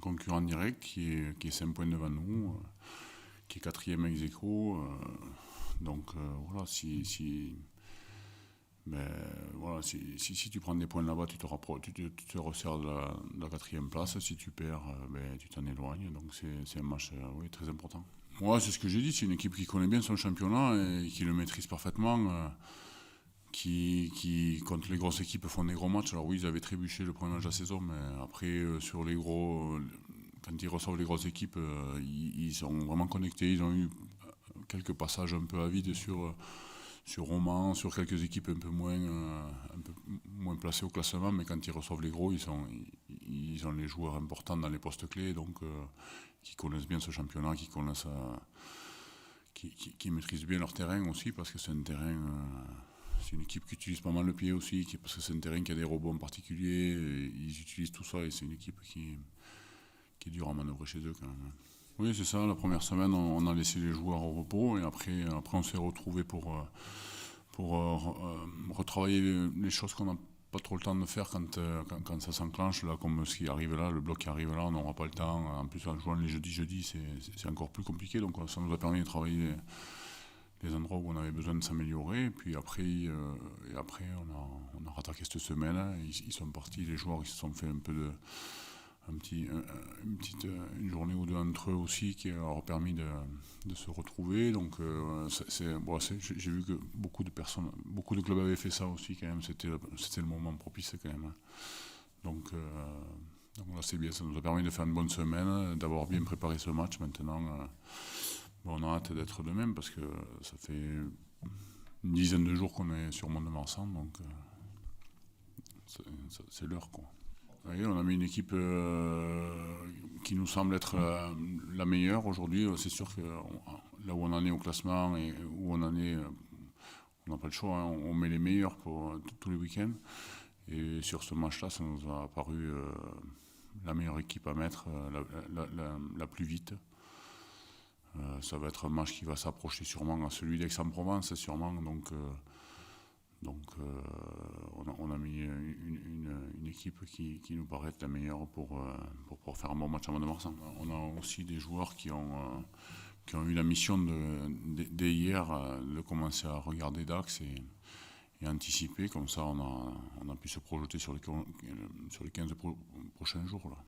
concurrent direct qui est 5 points devant nous, qui est quatrième ex aequo. Donc voilà, voilà, si tu prends des points là-bas, tu te resserres de la quatrième place. Si tu perds, tu t'en éloignes. Donc c'est un match oui, très important. Ouais, c'est ce que j'ai dit, c'est une équipe qui connaît bien son championnat et qui le maîtrise parfaitement. Contre les grosses équipes, font des gros matchs. Alors oui, ils avaient trébuché le premier match de la saison, mais après, sur les gros, quand ils reçoivent les grosses équipes, ils sont vraiment connectés. Ils ont eu quelques passages un peu à vide sur Romans, sur quelques équipes un peu moins placées au classement, mais quand ils reçoivent les gros, ils ont les joueurs importants dans les postes clés, donc qui connaissent bien ce championnat, qui maîtrisent bien leur terrain aussi, parce que c'est un terrain, c'est une équipe qui utilise pas mal le pied aussi, parce que c'est un terrain qui a des rebonds particuliers, ils utilisent tout ça, et c'est une équipe qui est dure à manœuvrer chez eux quand même. Oui, c'est ça. La première semaine, on a laissé les joueurs au repos et après on s'est retrouvés pour retravailler les choses qu'on n'a pas trop le temps de faire quand ça s'enclenche, là, comme ce qui arrive là, le bloc qui arrive là, on n'aura pas le temps. En plus, en jouant les jeudis, c'est encore plus compliqué. Donc ça nous a permis de travailler les endroits où on avait besoin de s'améliorer. Et puis après, on a rattaqué cette semaine. Ils sont partis, les joueurs, ils se sont fait un peu de une journée ou deux entre eux aussi qui leur a permis de se retrouver. Donc j'ai vu que beaucoup de clubs avaient fait ça aussi quand même. C'était le moment propice quand même. Donc là c'est bien, ça nous a permis de faire une bonne semaine, d'avoir bien préparé ce match. Maintenant, on a hâte d'être de même parce que ça fait une dizaine de jours qu'on est sur Mont-de-Marsan, donc c'est l'heure quoi. Oui, on a mis une équipe qui nous semble être la meilleure aujourd'hui. C'est sûr que là où on en est au classement et où on en est, on n'a pas le choix. Hein. On met les meilleurs pour tous les week-ends. Et sur ce match-là, ça nous a paru la meilleure équipe à mettre, la plus vite. Ça va être un match qui va s'approcher sûrement à celui d'Aix-en-Provence, sûrement. Donc on a mis une équipe qui nous paraît être la meilleure pour faire un bon match à Mont-de-Marsan. On a aussi des joueurs qui ont eu la mission dès hier de commencer à regarder Dax et anticiper. Comme ça, on a pu se projeter sur les 15 prochains jours. Là.